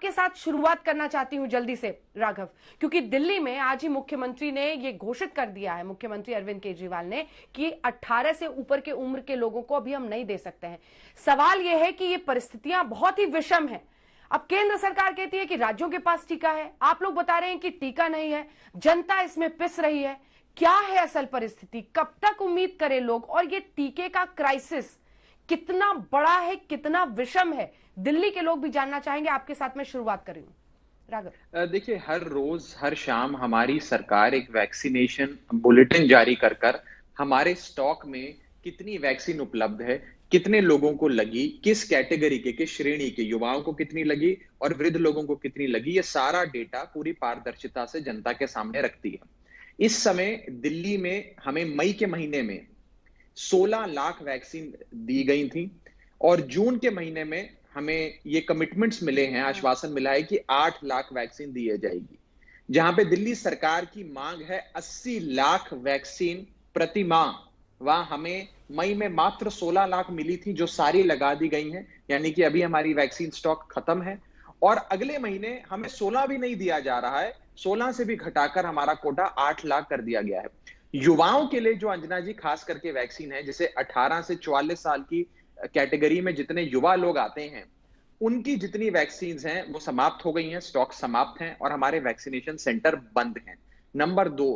आपके साथ शुरुआत करना चाहती हूं जल्दी से राघव, क्योंकि दिल्ली में आज ही मुख्यमंत्री ने ये घोषित कर दिया है, मुख्यमंत्री अरविंद केजरीवाल ने, कि 18 से ऊपर के उम्र के लोगों को अभी हम नहीं दे सकते हैं। सवाल यह है कि ये परिस्थितियां बहुत ही विषम है। अब केंद्र सरकार कहती है कि राज्यों के पास टीका है, आप लोग बता रहे हैं कि टीका नहीं है, जनता इसमें पिस रही है। क्या है असल परिस्थिति, कब तक उम्मीद करें लोग, और ये टीके का क्राइसिस कितना बड़ा है, कितना विषम है, दिल्ली के लोग भी जानना चाहेंगे। आपके साथ में शुरुआत करें राघव। देखिए, हर रोज हर शाम हमारी सरकार एक वैक्सीनेशन बुलेटिन जारी कर कर हमारे स्टॉक में कितनी वैक्सीन उपलब्ध है, कितने लोगों को लगी, किस कैटेगरी के, किस श्रेणी के युवाओं को कितनी लगी और वृद्ध लोगों को कितनी लगी, ये सारा डेटा पूरी पारदर्शिता से जनता के सामने रखती है। इस समय दिल्ली में हमें मई के महीने में 16 लाख वैक्सीन दी गई थी और जून के महीने में हमें ये कमिटमेंट्स मिले हैं, आश्वासन मिला है कि 8 लाख वैक्सीन दी जाएगी। जहां पे दिल्ली सरकार की मांग है 80 लाख वैक्सीन प्रति माह, वहां हमें मई में मात्र 16 लाख मिली थी, जो सारी लगा दी गई हैं। यानी कि अभी हमारी वैक्सीन स्टॉक खत्म है और अगले महीने हमें 16 भी नहीं दिया जा रहा है, 16 से भी घटाकर हमारा कोटा 8 लाख कर दिया गया है। युवाओं के लिए जो अंजना जी खास करके वैक्सीन है, जिसे 18 से 44 साल की कैटेगरी में जितने युवा लोग आते हैं, उनकी जितनी वैक्सीन हैं वो समाप्त हो गई हैं, स्टॉक समाप्त हैं और हमारे वैक्सीनेशन सेंटर बंद हैं। नंबर 2,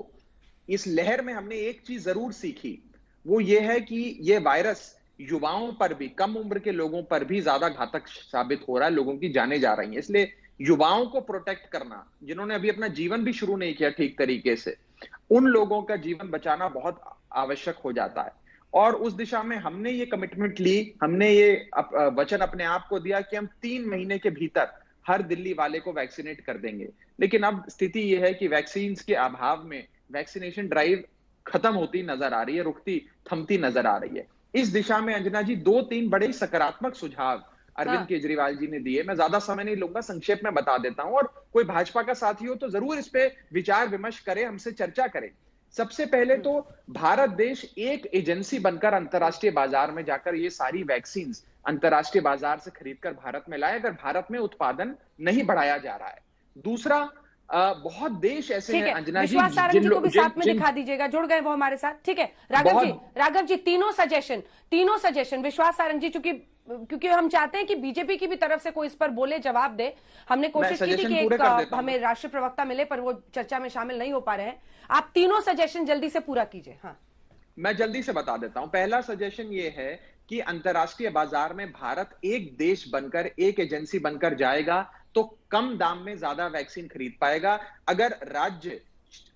इस लहर में हमने एक चीज जरूर सीखी, वो ये है कि ये वायरस युवाओं पर भी, कम उम्र के लोगों पर भी ज्यादा घातक साबित हो रहा है, लोगों की जानें जा रही हैं। इसलिए युवाओं को प्रोटेक्ट करना, जिन्होंने अभी अपना जीवन भी शुरू नहीं किया ठीक तरीके से, उन लोगों का जीवन बचाना बहुत आवश्यक हो जाता है। और उस दिशा में हमने ये कमिटमेंट ली, हमने ये वचन अपने आप को दिया कि हम 3 महीने के भीतर हर दिल्ली वाले को वैक्सीनेट कर देंगे। लेकिन अब स्थिति ये है कि वैक्सीन के अभाव में वैक्सीनेशन ड्राइव खत्म होती नजर आ रही है, रुकती थमती नजर आ रही है। इस दिशा में अंजना जी 2-3 बड़े सकारात्मक सुझाव अरविंद केजरीवाल जी ने दिए। मैं ज्यादा समय नहीं लूंगा, संक्षेप में बता देता हूं, और कोई भाजपा का साथी हो तो जरूर इस पे विचार विमर्श करे, हमसे चर्चा करे। सबसे पहले तो भारत देश एक एजेंसी बनकर अंतर्राष्ट्रीय बाजार में जाकर ये सारी वैक्सीन अंतर्राष्ट्रीय बाजार से खरीदकर भारत में लाए, अगर भारत में उत्पादन नहीं बढ़ाया जा रहा है। दूसरा, बहुत देश ऐसे हैं अंजना जी, विश्वास सारंग जी को भी साथ में दिखा दीजिएगा, जुड़ गए वो हमारे साथ। ठीक है राघव जी, तीनों सजेशन विश्वास सारंग जी, क्योंकि हम चाहते हैं कि बीजेपी की भी तरफ से कोई इस पर बोले, जवाब दे। हमने कोशिश की थी कि एक हमें राष्ट्रीय प्रवक्ता मिले, पर वो चर्चा में शामिल नहीं हो पा रहे हैं। आप तीनों सजेशन जल्दी से पूरा कीजिए। हाँ, मैं जल्दी से बता देता हूं। पहला सजेशन ये है कि अंतर्राष्ट्रीय बाजार में भारत एक देश बनकर, एक एजेंसी बनकर जाएगा तो कम दाम में ज्यादा वैक्सीन खरीद पाएगा। अगर राज्य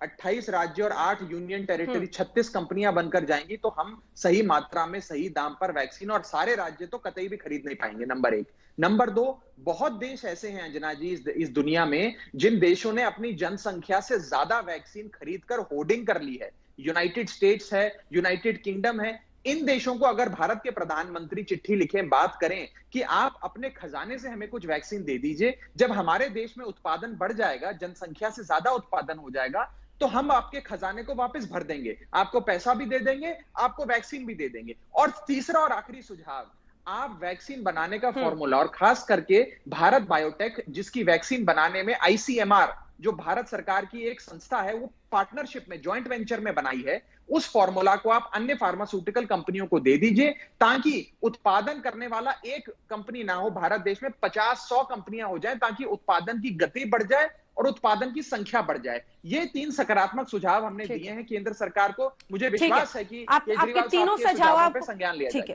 28 राज्य और 8 यूनियन टेरिटरी 36 कंपनियां बनकर जाएंगी तो हम सही मात्रा में सही दाम पर वैक्सीन, और सारे राज्य तो कतई भी खरीद नहीं पाएंगे। नंबर 1। नंबर 2, बहुत देश ऐसे हैं अंजना जी इस दुनिया में, जिन देशों ने अपनी जनसंख्या से ज्यादा वैक्सीन खरीदकर होर्डिंग कर ली है। यूनाइटेड स्टेट्स है, यूनाइटेड किंगडम है। इन देशों को अगर भारत के प्रधानमंत्री चिट्ठी लिखें, बात करें कि आप अपने खजाने से हमें कुछ वैक्सीन दे दीजिए, जब हमारे देश में उत्पादन बढ़ जाएगा, जनसंख्या से ज्यादा उत्पादन हो जाएगा, तो हम आपके खजाने को वापस भर देंगे, आपको पैसा भी दे देंगे, आपको वैक्सीन भी दे देंगे। और तीसरा और आखिरी सुझाव, आप वैक्सीन बनाने का फॉर्मूला, और खास करके भारत बायोटेक, जिसकी वैक्सीन बनाने में आईसीएमआर, जो भारत सरकार की एक संस्था है, वो पार्टनरशिप में, जॉइंट वेंचर में बनाई है, उस फॉर्मूला को आप अन्य फार्मास्यूटिकल कंपनियों को दे दीजिए, ताकि उत्पादन करने वाला एक कंपनी ना हो, भारत देश में 50-100 कंपनियां हो जाएं, ताकि उत्पादन की गति बढ़ जाए और उत्पादन की संख्या बढ़ जाए। ये 3 सकारात्मक सुझाव हमने दिए हैं केंद्र सरकार को। मुझे विश्वास है कि आपके तीनों सुझाव पे संज्ञान लिया जाएगा।